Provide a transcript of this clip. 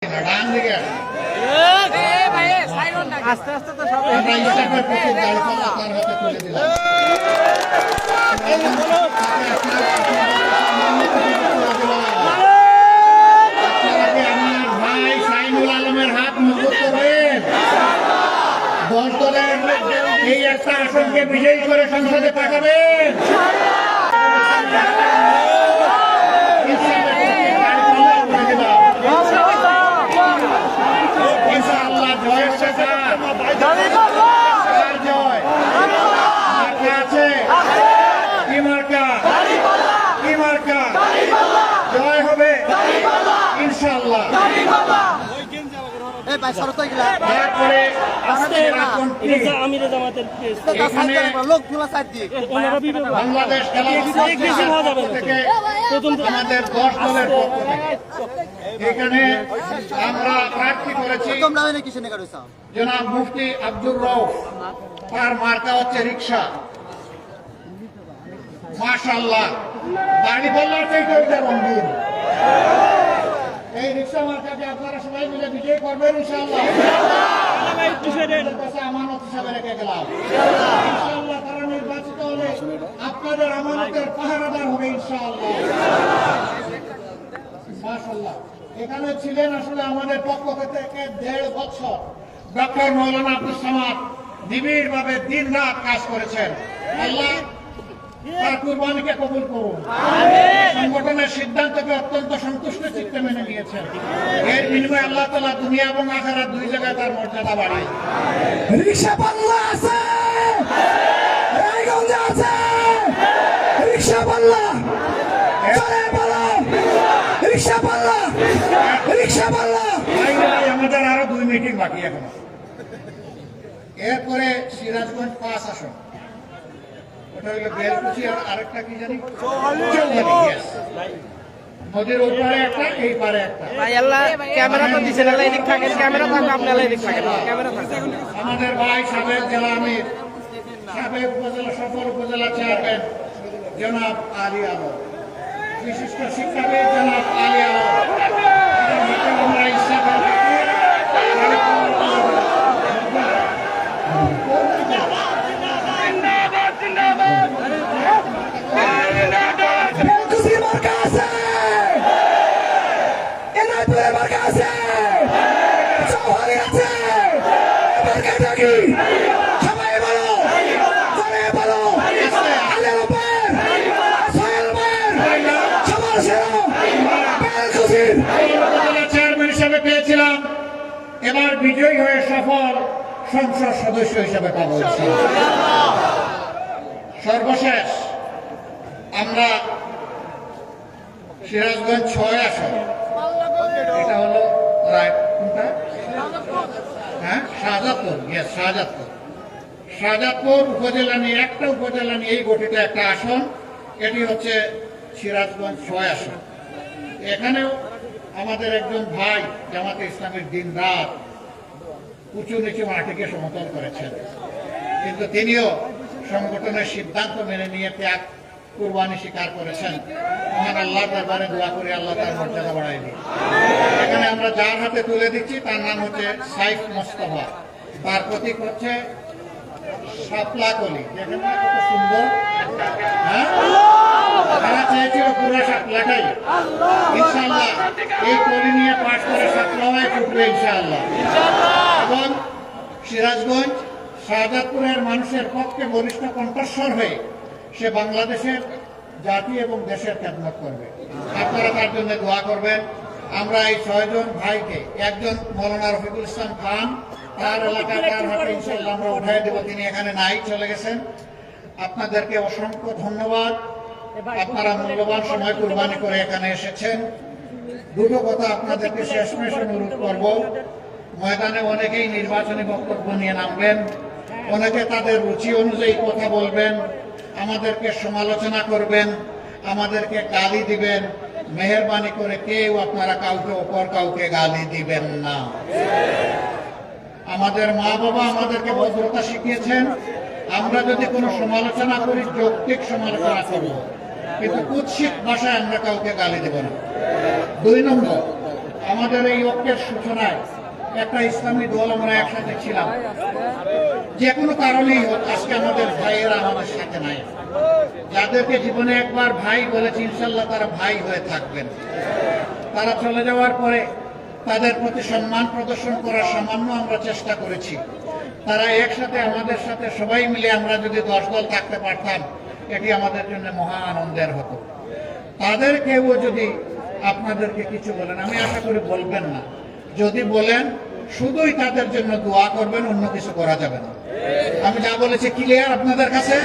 আস্তে আস্তে তো সব ভাই সাইনুল আলমের হাত মজবুত করেন। 10 দলের এই একটা আসনকে বিজয়ী করে সংসদে পাঠাবেন। ইনশাআল্লাহ জয়ের সাথে জয় আছে কি মার্কা জয় হবে ইনশাআল্লাহ। তারপরে বাংলাদেশ থেকে আমাদের 10 দলের পক্ষ থেকে এখানে আমরা প্রার্থী করেছি জনাব মুফতি আব্দুর রউফ, তার মার্কা হচ্ছে রিক্সা। মাশাআল্লাহ বাড়ি বললার থেকে রঙিন এই রিক্সা মার্কাকে আপনারা সবাই মিলে বিজয় করবেন ইনশাআল্লাহ। আমানত হিসাবে রেখে গেলাম ইনশাআল্লাহ। তারা নির্বাচিত হলে আপনাদের আমানতের পাহারাদার হবে ইনশাআল্লাহ। মাশাআল্লাহ এখানে ছিলেন আসলে আমাদের পক্ষ থেকে 1.5 বছর ডক্টর মৌলানা আব্দুস সামাদ নিবিড় ভাবে দিন রাত কাজ করেছেন। আল্লাহ তার কুরবানিকে কবুল করুন। সংগঠনের সিদ্ধান্তকে অত্যন্ত সন্তুষ্ট চিত্তে মেনে নিয়েছেন। এর বিনিময়ে আল্লাহ তাআলা দুনিয়া এবং আখিরাত দুই জায়গায় তার মর্যাদা বাড়ায়। রিকশা পাল্লা আছে, রায়গঞ্জে আছে রিকশা পাল্লা, চলে বলো রিকশা পাল্লা, রিকশা পাল্লা। আমাদের আরো 2 মিটিং বাকি এখন। এরপরে সিরাজগঞ্জ 5 আসন, ওটা হলো বেলকুচি আর আরেকটা কি জানি নদীর ওই পারে একটা এই পারে একটা। ভাই আল্লাহ ক্যামেরা তো দিছেন, আল্লাহ এদিক থাকেন, ক্যামেরা থাকবে আপনি আল্লাহ এদিক থাকেন, ক্যামেরা থাকেন। আমাদের ভাই সাবেক জেলা আমির, সাবেক উপজেলা সফল উপজেলা চেয়ারম্যান জনাব আলী আলম, বিশিষ্ট শিক্ষাবিদ জনাব আলী আলম, আমরা ইচ্ছা করি চেয়ারম্যান হিসাবে পেয়েছিলাম, এবার বিজয়ী হয়ে সফল সংসদ সদস্য হিসাবে পাবো। সর্বশেষ আমরা সিরাজগঞ্জ 6 আসন, এটা হলো হ্যাঁ শাহজাদপুর উপজেলা নিয়ে একটা উপজেলা নিয়ে এই গঠিত একটা আসন, এটি হচ্ছে সিরাজগঞ্জ 6 আসন। এখানেও আমাদের একজন ভাই জামাতে ইসলামের দিন রাত উঁচু নিচু মাটিকে সমতল করেছেন, কিন্তু তিনিও সংগঠনের সিদ্ধান্ত মেনে নিয়ে ত্যাগ কুরবানি স্বীকার করেছেন। মহান আল্লাহর দরবারে দোয়া করে আল্লাহ তার মর্যাদা বাড়ায় দিন। এখানে আমরা যার হাতে তুলে দিচ্ছি তার নাম হচ্ছে সাইফ মোস্তফা, তার প্রতীক হচ্ছে শাপলা কলি। দেখেন না কত সুন্দর, হ্যাঁ তারা চেয়েছিল পুরো শাপলাটাই। ইনশাআল্লাহ এই কলি নিয়ে পাশ করে শাপলায় ফুটবে ইনশাআল্লাহ। এবং সিরাজগঞ্জ শাহজাদপুরের মানুষের পক্ষে বলিষ্ঠ কণ্ঠস্বর হয়ে সে বাংলাদেশের জাতি এবং দেশের খেদমত করবে। আপনারা তার জন্য দোয়া করবেন। আমরা এই 6 জন ভাইকে, একজন মৌলানা রফিকুল ইসলাম খান, তার এলাকা তার হাতে ইনশাআল্লাহ আমরা উঠাই দেব, তিনি এখানে নাই, চলে গেছেন। আপনাদেরকে অসংখ্য ধন্যবাদ, আপনারা মূল্যবান সময় কুরবানি করে এখানে এসেছেন। দুটো কথা আপনাদেরকে শেষমেশ অনুরোধ করব, ময়দানে অনেকেই নির্বাচনী বক্তব্য নিয়ে নামবেন, অনেকে তাদের রুচি অনুযায়ী কথা বলবেন, আমাদেরকে সমালোচনা করবেন, আমাদেরকে গালি দিবেন। মেহেরবানি করে কেউ আপনারা কাউকে অপর কাউকে গালি দিবেন না। আমাদের মা বাবা আমাদেরকে ভদ্রতা শিখিয়েছেন। আমরা যদি কোনো সমালোচনা করি যৌক্তিক সমালোচনা করব, কিন্তু কুৎসিত ভাষায় আমরা কাউকে গালি দেব না। 2 নম্বর, আমাদের এই ঐক্যের সূচনায় একটা ইসলামী দল আমরা একসাথে ছিলাম। যে কোনো কারণেই হোক আজকে আমাদের ভাইয়েরা আমাদের সাথে নাই। যাদেরকে জীবনে একবার ভাই বলেছি ইনশাল্লাহ তারা ভাই হয়ে থাকবেন। তারা চলে যাওয়ার পরে তাদের প্রতি সম্মান প্রদর্শন করার সামান্য আমরা চেষ্টা করেছি। তারা একসাথে আমাদের সাথে সবাই মিলে আমরা যদি 10 দল থাকতে পারতাম এটি আমাদের জন্য মহা আনন্দের হতো। তাদের কেউ যদি আপনাদেরকে কিছু বলেন, আমি আশা করি বলবেন না। যদি বলেন শুধুই তাদের জন্য দোয়া করবেন, অন্য কিছু করা যাবে না। আমি যা বলেছি ক্লিয়ার আপনাদের কাছে?